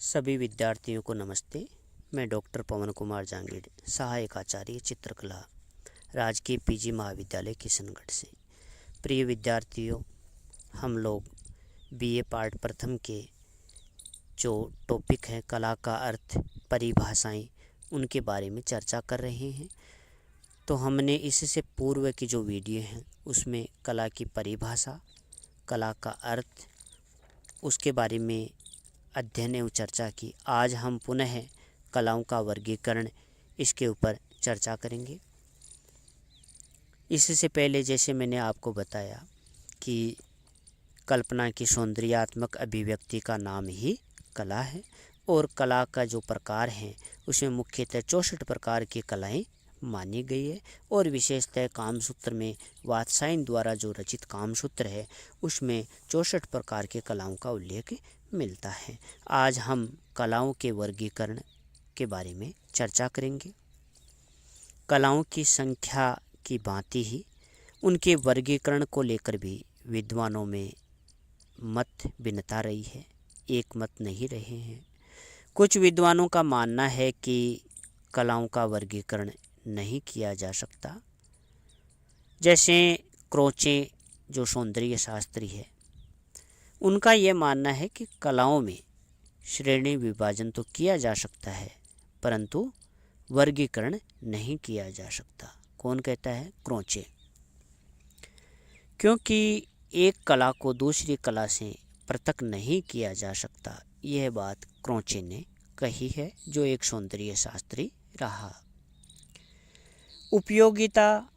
सभी विद्यार्थियों को नमस्ते। मैं डॉक्टर पवन कुमार जांगीड़, सहायक आचार्य चित्रकला, राजकीय पीजी महाविद्यालय किशनगढ़ से। प्रिय विद्यार्थियों, हम लोग बीए पार्ट प्रथम के जो टॉपिक हैं कला का अर्थ, परिभाषाएं, उनके बारे में चर्चा कर रहे हैं। तो हमने इससे पूर्व की जो वीडियो हैं उसमें कला की परिभाषा, कला का अर्थ, उसके बारे में अध्ययन एवं चर्चा की। आज हम पुनः कलाओं का वर्गीकरण, इसके ऊपर चर्चा करेंगे। इससे पहले जैसे मैंने आपको बताया कि कल्पना की सौंदर्यात्मक अभिव्यक्ति का नाम ही कला है और कला का जो प्रकार हैं उसमें मुख्यतः 64 प्रकार की कलाएं मानी गई है और विशेषतः कामसूत्र में वात्सायन द्वारा जो रचित कामसूत्र है उसमें 64 प्रकार के कलाओं का उल्लेख मिलता है। आज हम कलाओं के वर्गीकरण के बारे में चर्चा करेंगे। कलाओं की संख्या की भांति ही उनके वर्गीकरण को लेकर भी विद्वानों में मत भिन्नता रही है, एक मत नहीं रहे हैं। कुछ विद्वानों का मानना है कि कलाओं का वर्गीकरण नहीं किया जा सकता। जैसे क्रोचे जो सौंदर्य शास्त्री है, उनका ये मानना है कि कलाओं में श्रेणी विभाजन तो किया जा सकता है परंतु वर्गीकरण नहीं किया जा सकता। कौन कहता है? क्रोचे। क्योंकि एक कला को दूसरी कला से पृथक नहीं किया जा सकता, यह बात क्रोचे ने कही है, जो एक सौंदर्य शास्त्री रहा। उपयोगिता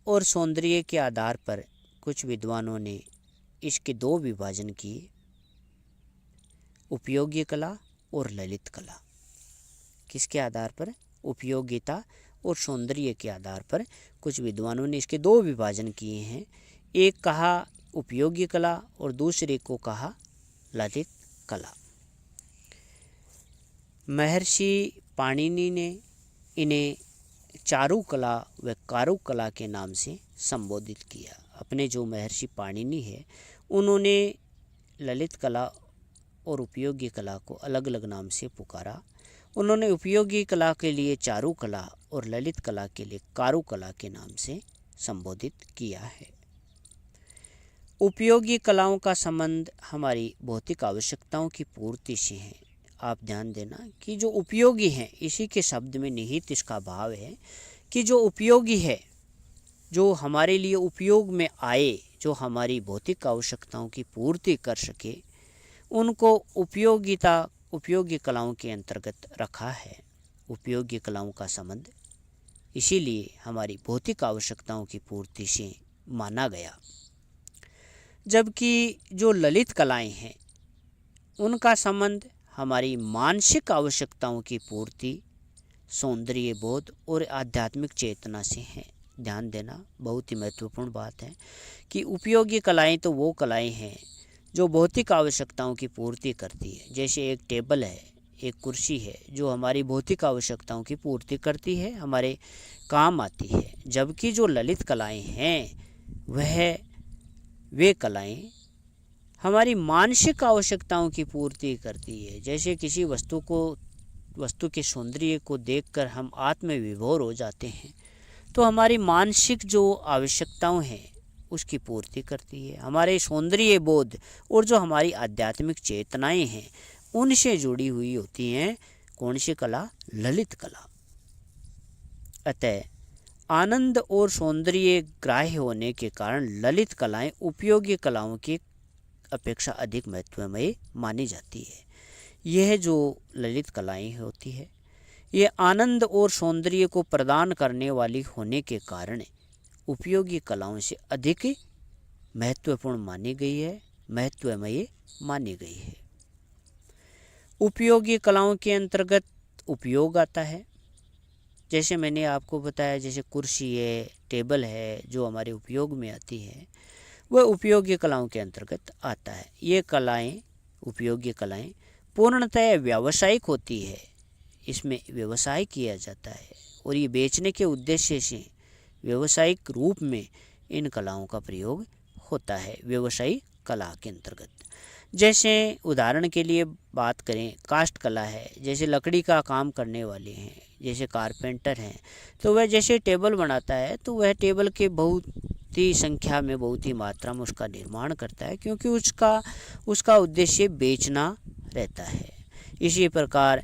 और सौंदर्य के आधार पर कुछ विद्वानों ने इसके दो विभाजन किए, उपयोगी कला और ललित कला। किसके आधार पर? उपयोगिता और सौंदर्य के आधार पर कुछ विद्वानों ने इसके दो विभाजन किए हैं। एक कहा उपयोगी कला और दूसरे को कहा ललित कला। महर्षि पाणिनि ने इन्हें चारुकला व कारुकला के नाम से संबोधित किया। अपने जो महर्षि पाणिनि है उन्होंने ललित कला और उपयोगी कला को अलग अलग नाम से पुकारा। उन्होंने उपयोगी कला के लिए चारुकला और ललित कला के लिए कारुकला के नाम से संबोधित किया है। उपयोगी कलाओं का संबंध हमारी भौतिक आवश्यकताओं की पूर्ति से है। आप ध्यान देना कि जो उपयोगी है, इसी के शब्द में निहित इसका भाव है कि जो उपयोगी है, जो हमारे लिए उपयोग में आए, जो हमारी भौतिक आवश्यकताओं की पूर्ति कर सके, उनको उपयोगी कलाओं के अंतर्गत रखा है। उपयोगी कलाओं का संबंध इसीलिए हमारी भौतिक आवश्यकताओं की पूर्ति से माना गया। जबकि जो ललित कलाएं हैं उनका संबंध हमारी मानसिक आवश्यकताओं की पूर्ति, सौंदर्य बोध और आध्यात्मिक चेतना से है। ध्यान देना, बहुत ही महत्वपूर्ण बात है कि उपयोगी कलाएं तो वो कलाएं हैं जो भौतिक आवश्यकताओं की पूर्ति करती है। जैसे एक टेबल है, एक कुर्सी है, जो हमारी भौतिक आवश्यकताओं की पूर्ति करती है, हमारे काम आती है। जबकि जो ललित कलाएं हैं वे कलाएं हमारी मानसिक आवश्यकताओं की पूर्ति करती है। जैसे किसी वस्तु के सौंदर्य को देखकर हम आत्मविभोर हो जाते हैं, तो हमारी मानसिक जो आवश्यकताएं हैं उसकी पूर्ति करती है। हमारे सौंदर्य बोध और जो हमारी आध्यात्मिक चेतनाएं हैं उनसे जुड़ी हुई होती हैं। कौन सी कला? ललित कला। अतः आनंद और सौंदर्य ग्राह्य होने के कारण ललित कलाएं उपयोगी कलाओं की अपेक्षा अधिक महत्वमय मानी जाती है। यह जो ललित कलाएं होती है ये आनंद और सौंदर्य को प्रदान करने वाली होने के कारण उपयोगी कलाओं से अधिक महत्वपूर्ण मानी गई है, महत्वमय मानी गई है। उपयोगी कलाओं के अंतर्गत उपयोग आता है। जैसे मैंने आपको बताया, जैसे कुर्सी है, टेबल है, जो हमारे उपयोग में आती है, वह उपयोगी कलाओं के अंतर्गत आता है। ये कलाएं, उपयोगी कलाएं पूर्णतः व्यावसायिक होती है। इसमें व्यवसाय किया जाता है और ये बेचने के उद्देश्य से व्यावसायिक रूप में इन कलाओं का प्रयोग होता है, व्यवसायिक कला के अंतर्गत। जैसे उदाहरण के लिए बात करें, काष्ठ कला है, जैसे लकड़ी का काम करने वाले हैं, जैसे कारपेंटर हैं, तो वह जैसे टेबल बनाता है तो वह टेबल के बहुत ही संख्या में, बहुत ही मात्रा में उसका निर्माण करता है, क्योंकि उसका उद्देश्य बेचना रहता है। इसी प्रकार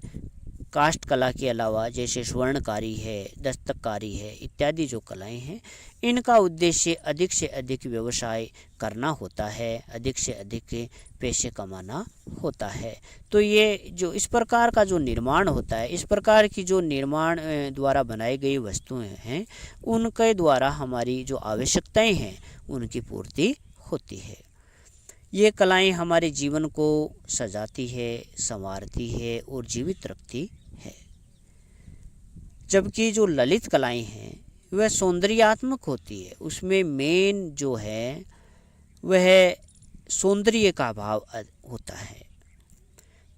काष्ठ कला के अलावा जैसे स्वर्णकारी है, दस्तकारी है, इत्यादि जो कलाएं हैं, इनका उद्देश्य अधिक से अधिक व्यवसाय करना होता है, अधिक से अधिक पैसे कमाना होता है। तो ये जो इस प्रकार का जो निर्माण होता है, इस प्रकार की जो निर्माण द्वारा बनाई गई वस्तुएं हैं, उनके द्वारा हमारी जो आवश्यकताएं हैं उनकी पूर्ति होती है। ये कलाएं हमारे जीवन को सजाती है, संवारती है और जीवित रखती है। जबकि जो ललित कलाएं हैं वह सौंदर्यात्मक होती है, उसमें मेन जो है वह सौंदर्य का भाव होता है।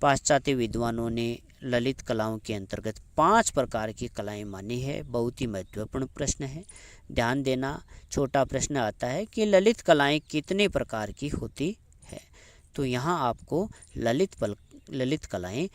पाश्चात्य विद्वानों ने ललित कलाओं के अंतर्गत 5 प्रकार की कलाएं मानी है। बहुत ही महत्वपूर्ण प्रश्न है, ध्यान देना। छोटा प्रश्न आता है कि ललित कलाएं कितने प्रकार की होती है, तो यहाँ आपको ललित कलाएं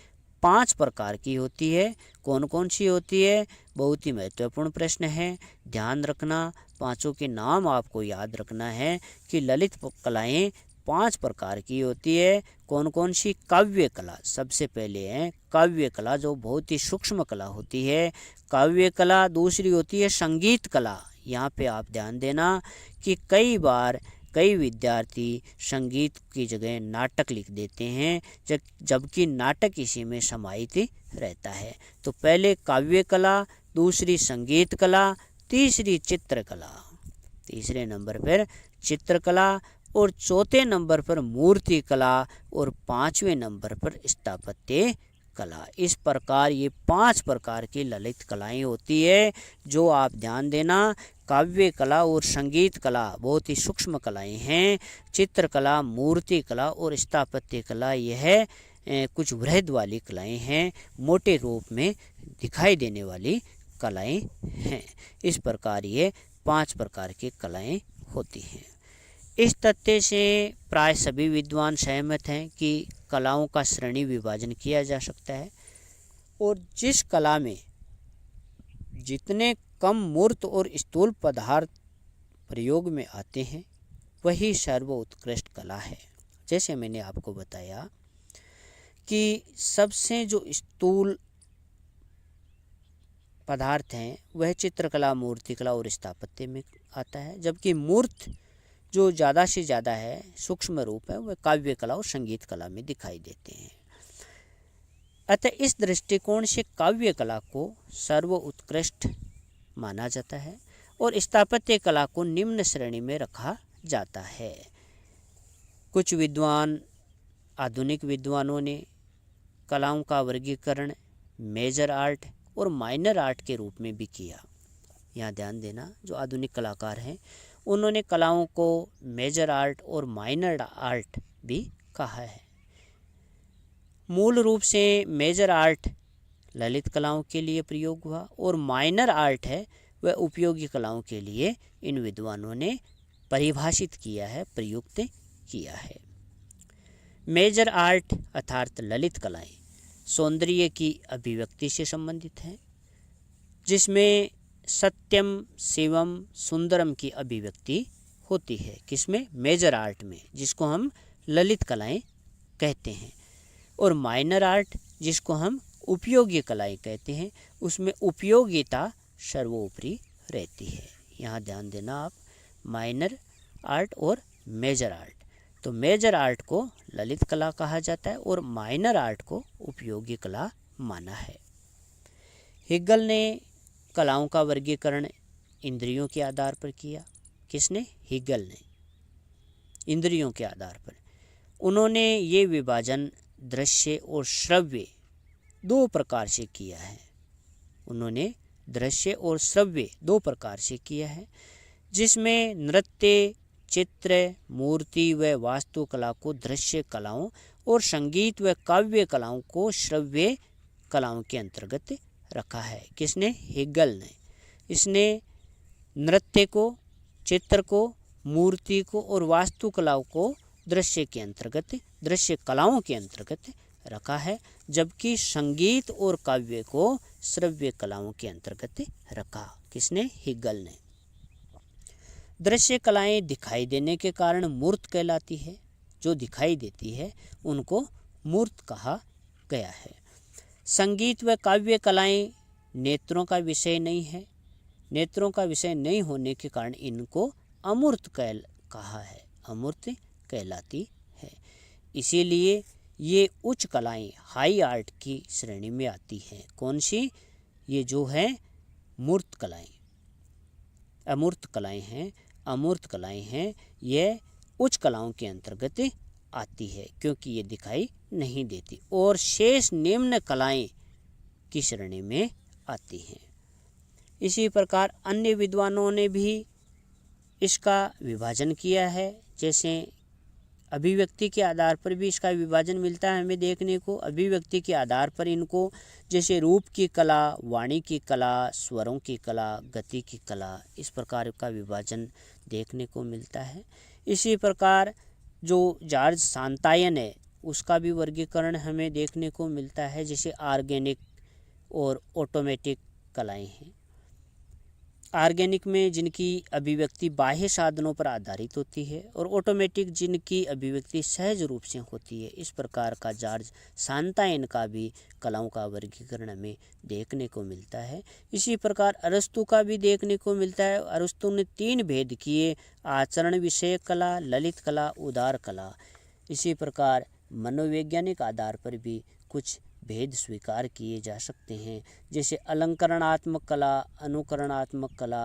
5 प्रकार की होती है। कौन कौन सी होती है, बहुत ही महत्वपूर्ण प्रश्न है, ध्यान रखना। पांचों के नाम आपको याद रखना है कि ललित कलाएं 5 प्रकार की होती है। कौन कौन सी? काव्य कला सबसे पहले है, काव्य कला जो बहुत ही सूक्ष्म कला होती है, काव्य कला। दूसरी होती है संगीत कला। यहाँ पे आप ध्यान देना कि कई बार कई विद्यार्थी संगीत की जगह नाटक लिख देते हैं, जबकि नाटक इसी में समाहित रहता है। तो पहले काव्य कला, दूसरी संगीत कला, तीसरी चित्रकला, तीसरे नंबर पर चित्रकला, और चौथे नंबर पर मूर्ति कला, और 5वें नंबर पर स्थापत्य कला। इस प्रकार ये 5 प्रकार की ललित कलाएं होती है, जो आप ध्यान देना। काव्य कला और संगीत कला बहुत ही सूक्ष्म कलाएं हैं। चित्रकला, मूर्ति कला और स्थापत्य कला यह कुछ वृहद वाली कलाएं हैं, मोटे रूप में दिखाई देने वाली कलाएं हैं। इस प्रकार ये 5 प्रकार की कलाएं होती हैं। इस तथ्य से प्राय सभी विद्वान सहमत हैं कि कलाओं का श्रेणी विभाजन किया जा सकता है, और जिस कला में जितने कम मूर्त और स्थूल पदार्थ प्रयोग में आते हैं वही सर्वोत्कृष्ट कला है। जैसे मैंने आपको बताया कि सबसे जो स्थूल पदार्थ हैं वह चित्रकला, मूर्तिकला और स्थापत्य में आता है, जबकि मूर्त जो ज़्यादा से ज़्यादा है, सूक्ष्म रूप है, वह काव्य कला और संगीत कला में दिखाई देते हैं। अतः इस दृष्टिकोण से काव्य कला को सर्वोत्कृष्ट माना जाता है और स्थापत्य कला को निम्न श्रेणी में रखा जाता है। कुछ विद्वान, आधुनिक विद्वानों ने कलाओं का वर्गीकरण मेजर आर्ट और माइनर आर्ट के रूप में भी किया। यहाँ ध्यान देना, जो आधुनिक कलाकार हैं उन्होंने कलाओं को मेजर आर्ट और माइनर आर्ट भी कहा है। मूल रूप से मेजर आर्ट ललित कलाओं के लिए प्रयोग हुआ और माइनर आर्ट है वह उपयोगी कलाओं के लिए इन विद्वानों ने परिभाषित किया है, प्रयुक्त किया है। मेजर आर्ट अर्थात ललित कलाएं सौंदर्य की अभिव्यक्ति से संबंधित हैं, जिसमें सत्यम, शिवम, सुंदरम की अभिव्यक्ति होती है। किसमें? मेजर आर्ट में, जिसको हम ललित कलाएं कहते हैं। और माइनर आर्ट जिसको हम उपयोगी कलाएं कहते हैं, उसमें उपयोगिता सर्वोपरि रहती है। यहाँ ध्यान देना आप, माइनर आर्ट और मेजर आर्ट। तो मेजर आर्ट को ललित कला कहा जाता है और माइनर आर्ट को उपयोगी कला माना है। हेगल ने कलाओं का वर्गीकरण इंद्रियों के आधार पर किया। किसने? हेगल ने, इंद्रियों के आधार पर। उन्होंने ये विभाजन दृश्य और श्रव्य 2 प्रकार से किया है। उन्होंने दृश्य और श्रव्य 2 प्रकार से किया है, जिसमें नृत्य, चित्र, मूर्ति व वास्तुकला को दृश्य कलाओं और संगीत व काव्य कलाओं को श्रव्य कलाओं के अंतर्गत रखा है। किसने? हेगल ने। इसने नृत्य को, चित्र को, मूर्ति को और वास्तुकलाओं को दृश्य के अंतर्गत, दृश्य कलाओं के अंतर्गत रखा है, जबकि संगीत और काव्य को श्रव्य कलाओं के अंतर्गत रखा। किसने? हिगल ने। दृश्य कलाएं दिखाई देने के कारण मूर्त कहलाती है, जो दिखाई देती है उनको मूर्त कहा गया है। संगीत व काव्य कलाएं नेत्रों का विषय नहीं है, नेत्रों का विषय नहीं होने के कारण इनको अमूर्त कहा है, अमूर्त कहलाती है। इसीलिए ये उच्च कलाएं हाई आर्ट की श्रेणी में आती हैं। कौन सी? ये जो है मूर्त कलाएं, अमूर्त कलाएं हैं, अमूर्त कलाएं हैं, ये उच्च कलाओं के अंतर्गत आती है क्योंकि ये दिखाई नहीं देती, और शेष निम्न कलाएं की श्रेणी में आती हैं। इसी प्रकार अन्य विद्वानों ने भी इसका विभाजन किया है, जैसे अभिव्यक्ति के आधार पर भी इसका विभाजन मिलता है हमें देखने को। अभिव्यक्ति के आधार पर इनको जैसे रूप की कला, वाणी की कला, स्वरों की कला, गति की कला, इस प्रकार का विभाजन देखने को मिलता है। इसी प्रकार जो जॉर्ज सांतायन है उसका भी वर्गीकरण हमें देखने को मिलता है, जैसे ऑर्गेनिक और ऑटोमेटिक कलाएं हैं। ऑर्गेनिक में जिनकी अभिव्यक्ति बाह्य साधनों पर आधारित होती है, और ऑटोमेटिक जिनकी अभिव्यक्ति सहज रूप से होती है। इस प्रकार का जॉर्ज सांतायन का भी कलाओं का वर्गीकरण हमें देखने को मिलता है। इसी प्रकार अरस्तु का भी देखने को मिलता है। अरस्तु ने 3 भेद किए: आचरण विषय कला, ललित कला, उदार कला। इसी प्रकार मनोवैज्ञानिक आधार पर भी कुछ भेद स्वीकार किए जा सकते हैं, जैसे अलंकरणात्मक कला, अनुकरणात्मक कला,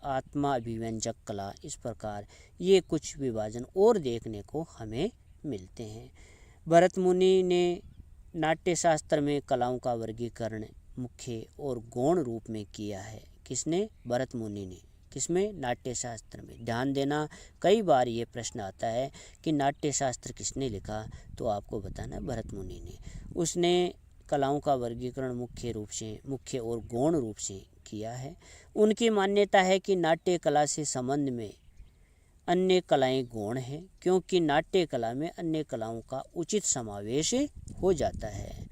आत्मा अभिव्यंजक कला। इस प्रकार ये कुछ विभाजन और देखने को हमें मिलते हैं। भरत मुनि ने नाट्यशास्त्र में कलाओं का वर्गीकरण मुख्य और गौण रूप में किया है। किसने? भरत मुनि ने। किसमें? नाट्यशास्त्र में। ध्यान देना, कई बार ये प्रश्न आता है कि नाट्यशास्त्र किसने लिखा, तो आपको बताना भरत मुनि ने। उसने कलाओं का वर्गीकरण मुख्य रूप से, मुख्य और गौण रूप से किया है। उनकी मान्यता है कि नाट्य कला से संबंध में अन्य कलाएं गौण हैं, क्योंकि नाट्य कला में अन्य कलाओं का उचित समावेश हो जाता है।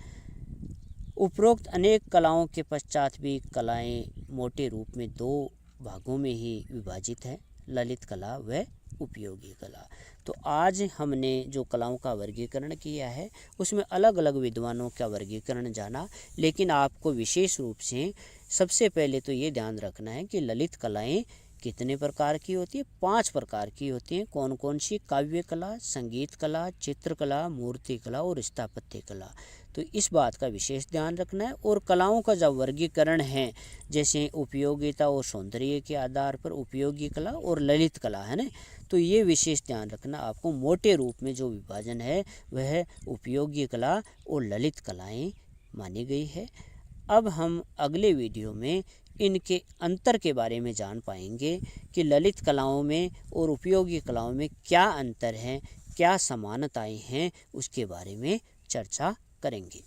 उपरोक्त अनेक कलाओं के पश्चात भी कलाएं मोटे रूप में 2 भागों में ही विभाजित है: ललित कला व उपयोगी कला। तो आज हमने जो कलाओं का वर्गीकरण किया है उसमें अलग अलग विद्वानों का वर्गीकरण जाना, लेकिन आपको विशेष रूप से सबसे पहले तो ये ध्यान रखना है कि ललित कलाएं कितने प्रकार की होती है? 5 प्रकार की होती हैं। कौन कौन सी? काव्य कला, संगीत कला, चित्रकला, मूर्ति कला और स्थापत्य कला। तो इस बात का विशेष ध्यान रखना है। और कलाओं का जब वर्गीकरण है, जैसे उपयोगिता और सौंदर्य के आधार पर उपयोगी कला और ललित कला है ना, तो ये विशेष ध्यान रखना। आपको मोटे रूप में जो विभाजन है वह उपयोगी कला और ललित कलाएं मानी गई है। अब हम अगले वीडियो में इनके अंतर के बारे में जान पाएंगे कि ललित कलाओं में और उपयोगी कलाओं में क्या अंतर है, क्या समानताएं हैं, उसके बारे में चर्चा करेंगे।